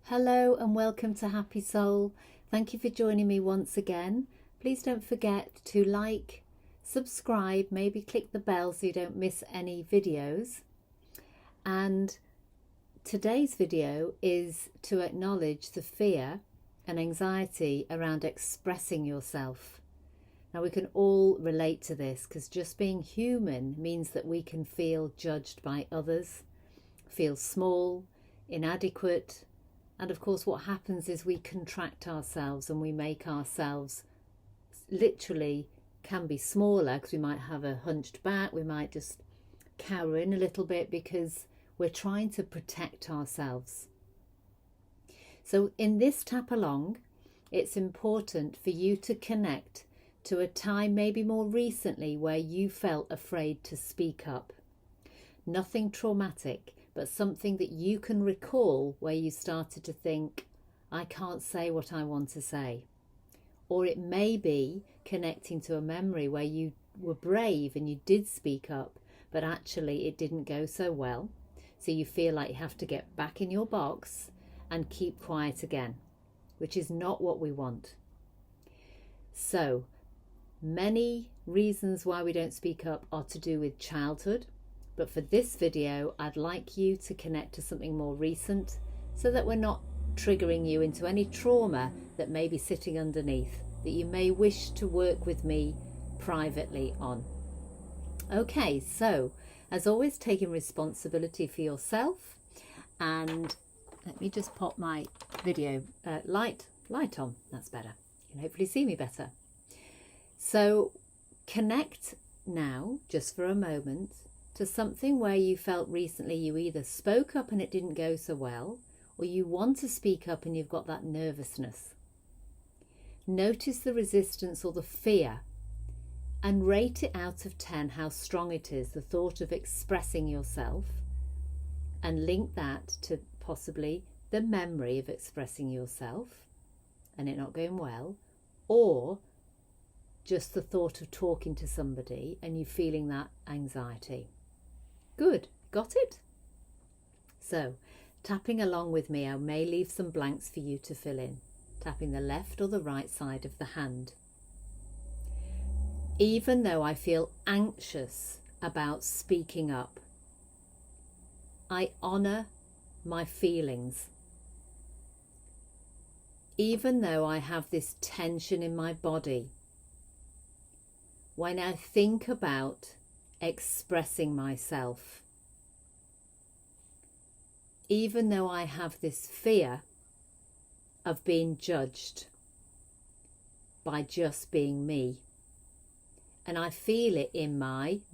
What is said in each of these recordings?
Hello and welcome to Happy Soul. Thank you for joining me once again. Please don't forget to like, subscribe, maybe click the bell so you don't miss any videos. And today's video is to acknowledge the fear and anxiety around expressing yourself. Now we can all relate to this because just being human means that we can feel judged by others, feel small, inadequate. And of course what happens is we contract ourselves and we make ourselves literally can be smaller because we might have a hunched back, we might just cower in a little bit because we're trying to protect ourselves. So in this tap along, it's important for you to connect to a time maybe more recently where you felt afraid to speak up. Nothing traumatic, but something that you can recall where you started to think, I can't say what I want to say. Or it may be connecting to a memory where you were brave and you did speak up, but actually it didn't go so well. So you feel like you have to get back in your box and keep quiet again, which is not what we want. So many reasons why we don't speak up are to do with childhood. But for this video, I'd like you to connect to something more recent so that we're not triggering you into any trauma that may be sitting underneath that you may wish to work with me privately on. Okay, so as always, taking responsibility for yourself, and let me just pop my video light on. That's better. You can hopefully see me better. So connect now, just for a moment, to something where you felt recently you either spoke up and it didn't go so well, or you want to speak up and you've got that nervousness. Notice the resistance or the fear and rate it out of 10 how strong it is, the thought of expressing yourself, and link that to possibly the memory of expressing yourself and it not going well, or just the thought of talking to somebody and you feeling that anxiety. Good, got it? So, tapping along with me, I may leave some blanks for you to fill in, tapping the left or the right side of the hand. Even though I feel anxious about speaking up, I honour my feelings. Even though I have this tension in my body, when I think about expressing myself, even though I have this fear of being judged by just being me, and I feel it in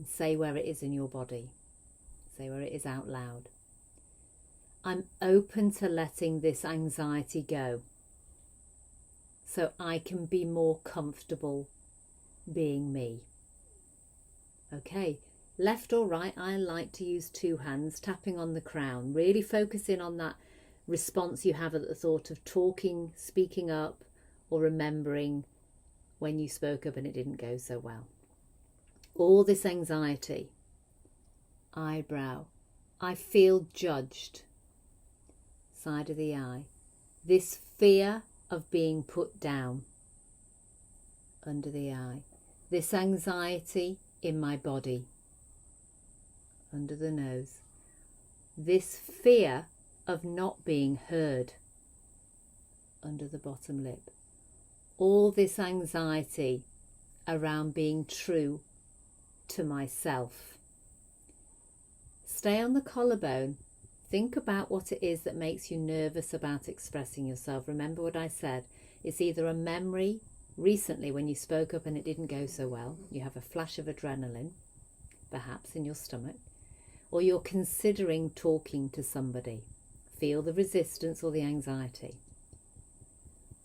say where it is in your body, say where it is out loud, I'm open to letting this anxiety go so I can be more comfortable being me. Okay, left or right, I like to use two hands, tapping on the crown, really focusing on that response you have at the thought of talking, speaking up, or remembering when you spoke up and it didn't go so well. All this anxiety, eyebrow, I feel judged, side of the eye, this fear of being put down, under the eye, this anxiety in my body, under the nose, this fear of not being heard, under the bottom lip, all this anxiety around being true to myself. Stay on the collarbone. Think about what it is that makes you nervous about expressing yourself. Remember what I said. It's either a memory recently when you spoke up and it didn't go so well, you have a flash of adrenaline, perhaps in your stomach, or you're considering talking to somebody. Feel the resistance or the anxiety.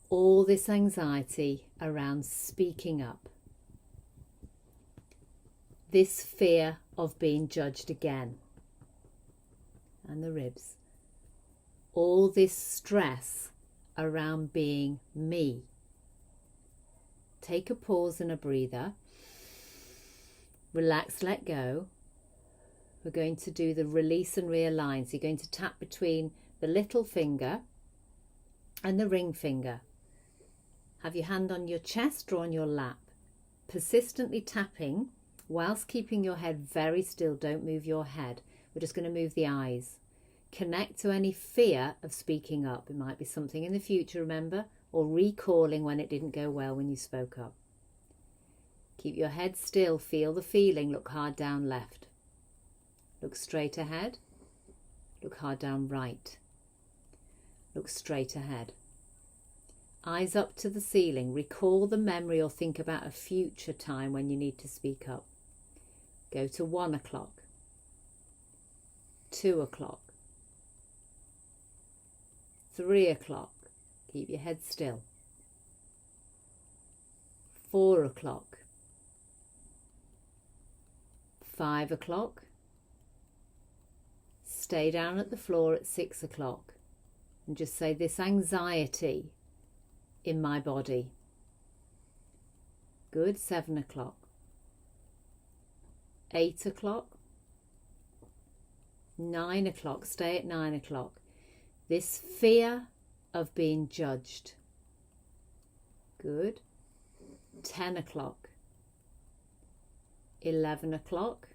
All this anxiety around speaking up. This fear of being judged again. And the ribs. All this stress around being me. Take a pause and a breather. Relax, let go. We're going to do the release and realign. So you're going to tap between the little finger and the ring finger. Have your hand on your chest or on your lap, persistently tapping whilst keeping your head very still. Don't move your head. We're just going to move the eyes. Connect to any fear of speaking up. It might be something in the future, remember, or recalling when it didn't go well when you spoke up. Keep your head still. Feel the feeling. Look hard down left. Look straight ahead. Look hard down right. Look straight ahead. Eyes up to the ceiling. Recall the memory or think about a future time when you need to speak up. Go to 1 o'clock. 2 o'clock. 3 o'clock. Keep your head still. 4 o'clock. 5 o'clock. Stay down at the floor at 6 o'clock and just say, this anxiety in my body. Good. 7 o'clock. 8 o'clock. 9 o'clock. Stay at 9 o'clock. This fear of being judged. Good. 10 o'clock. 11 o'clock.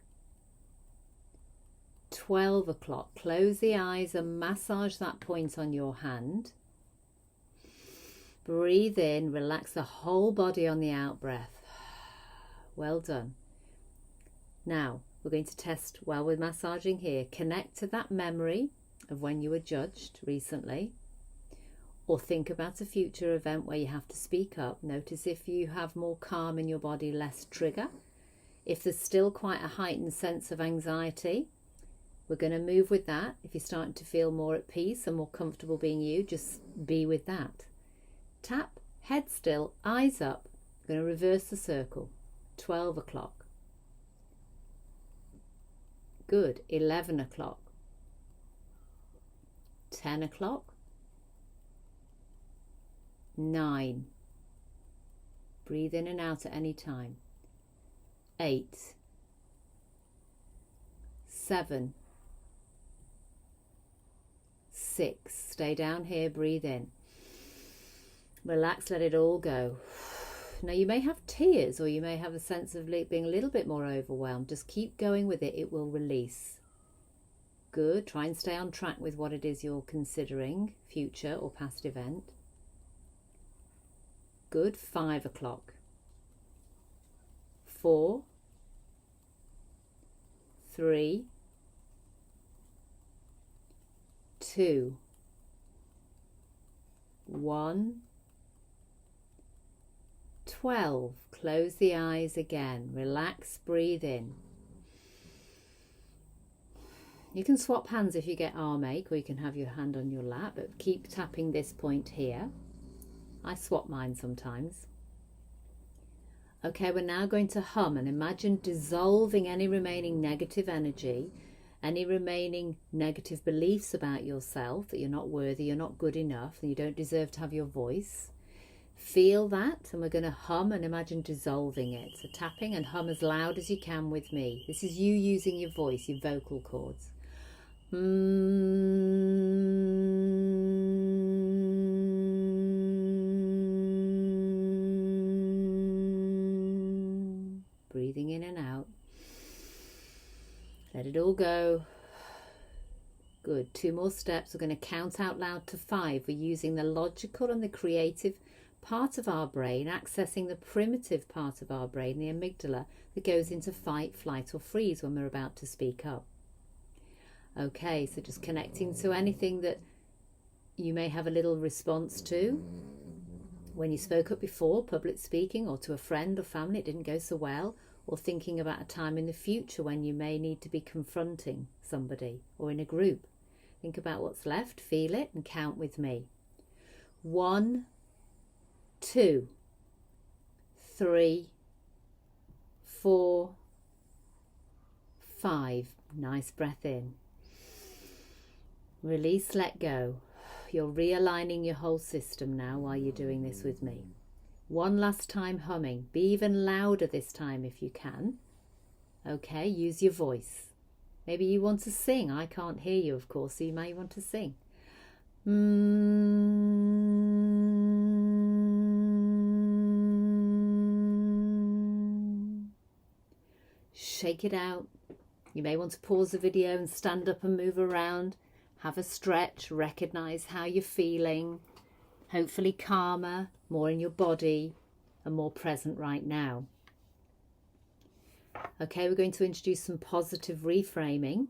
12 o'clock. Close the eyes and massage that point on your hand. Breathe in, relax the whole body on the out breath. Well done. Now, we're going to test while we're massaging here. Connect to that memory of when you were judged recently, or think about a future event where you have to speak up. Notice if you have more calm in your body, less trigger. If there's still quite a heightened sense of anxiety, we're going to move with that. If you're starting to feel more at peace and more comfortable being you, just be with that. Tap, head still, eyes up. We're going to reverse the circle. 12 o'clock. Good. 11 o'clock. 10 o'clock. 9. Breathe in and out at any time. 8. 7. 6. Stay down here, breathe in. Relax, let it all go. Now you may have tears, or you may have a sense of being a little bit more overwhelmed. Just keep going with it, it will release. Good. Try and stay on track with what it is you're considering, future or past event. Good. 5 o'clock. 4. 3. 2. 1. 12. Close the eyes again. Relax, breathe in. You can swap hands if you get arm ache, or you can have your hand on your lap, but keep tapping this point here. I swap mine sometimes. Okay, we're now going to hum and imagine dissolving any remaining negative energy, any remaining negative beliefs about yourself, that you're not worthy, you're not good enough, and you don't deserve to have your voice. Feel that, and we're going to hum and imagine dissolving it. So tapping and hum as loud as you can with me. This is you using your voice, your vocal cords. Breathing in and out. Let it all go. Good. 2 more steps. We're going to count out loud to 5. We're using the logical and the creative part of our brain, accessing the primitive part of our brain, the amygdala, that goes into fight, flight or freeze when we're about to speak up. Okay, so just connecting to anything that you may have a little response to. When you spoke up before, public speaking, or to a friend or family, it didn't go so well, or thinking about a time in the future when you may need to be confronting somebody or in a group. Think about what's left, feel it, and count with me. 1, 2, 3, 4, 5. Nice breath in. Release, let go. You're realigning your whole system now while you're doing this with me. 1 last time humming. Be even louder this time if you can. Okay, use your voice. Maybe you want to sing. I can't hear you, of course, so you may want to sing. shake it out. You may want to pause the video and stand up and move around. Have a stretch, recognise how you're feeling. Hopefully calmer, more in your body and more present right now. Okay, we're going to introduce some positive reframing,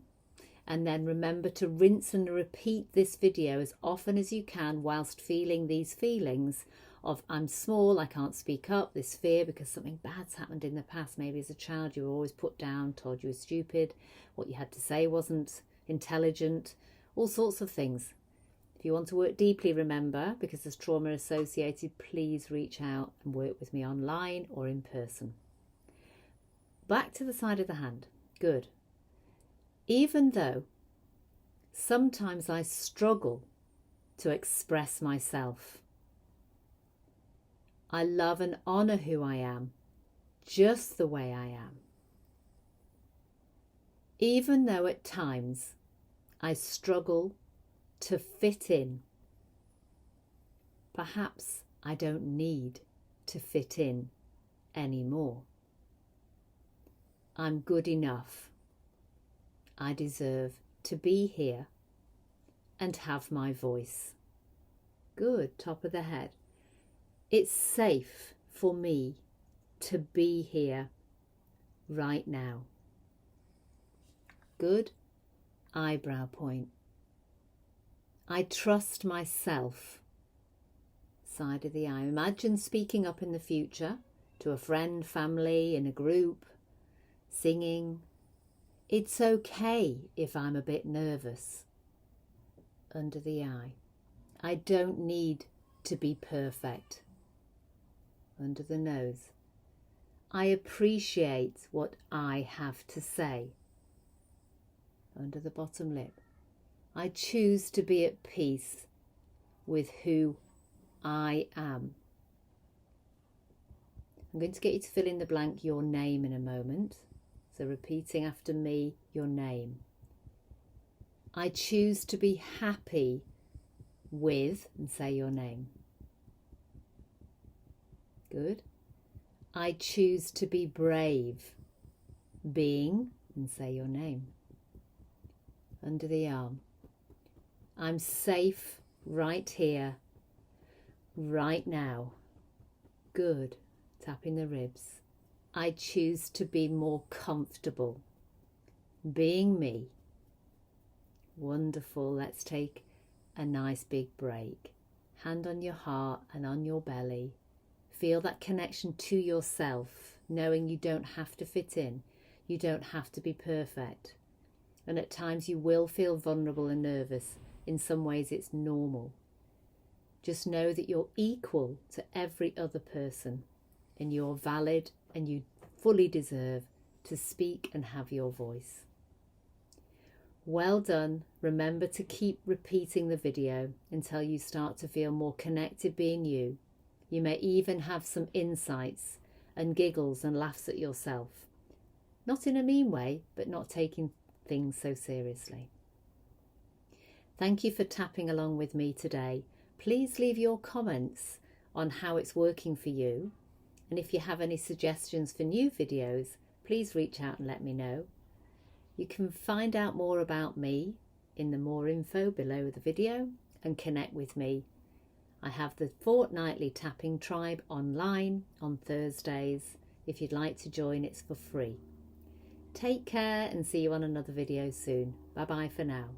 and then remember to rinse and repeat this video as often as you can whilst feeling these feelings of I'm small, I can't speak up, this fear because something bad's happened in the past. Maybe as a child you were always put down, told you were stupid, what you had to say wasn't intelligent, all sorts of things. If you want to work deeply, remember, because there's trauma associated, please reach out and work with me online or in person. Back to the side of the hand. Good. Even though sometimes I struggle to express myself, I love and honour who I am, just the way I am. Even though at times I struggle to fit in, perhaps I don't need to fit in anymore. I'm good enough. I deserve to be here and have my voice. Good, top of the head. It's safe for me to be here right now. Good, eyebrow point. I trust myself. Side of the eye. Imagine speaking up in the future to a friend, family, in a group, singing. It's okay if I'm a bit nervous. Under the eye. I don't need to be perfect. Under the nose. I appreciate what I have to say. Under the bottom lip. I choose to be at peace with who I am. I'm going to get you to fill in the blank your name in a moment. So repeating after me your name. I choose to be happy with, and say your name. Good. I choose to be brave. Being, and say your name. Under the arm. I'm safe right here, right now. Good. Tapping the ribs. I choose to be more comfortable. Being me. Wonderful. Let's take a nice big break. Hand on your heart and on your belly. Feel that connection to yourself, knowing you don't have to fit in. You don't have to be perfect. And at times you will feel vulnerable and nervous. In some ways it's normal. Just know that you're equal to every other person and you're valid and you fully deserve to speak and have your voice. Well done. Remember to keep repeating the video until you start to feel more connected being you. You may even have some insights and giggles and laughs at yourself. Not in a mean way, but not taking things so seriously. Thank you for tapping along with me today. Please leave your comments on how it's working for you. And if you have any suggestions for new videos, please reach out and let me know. You can find out more about me in the more info below the video and connect with me. I have the fortnightly tapping tribe online on Thursdays. If you'd like to join, it's for free. Take care and see you on another video soon. Bye bye for now.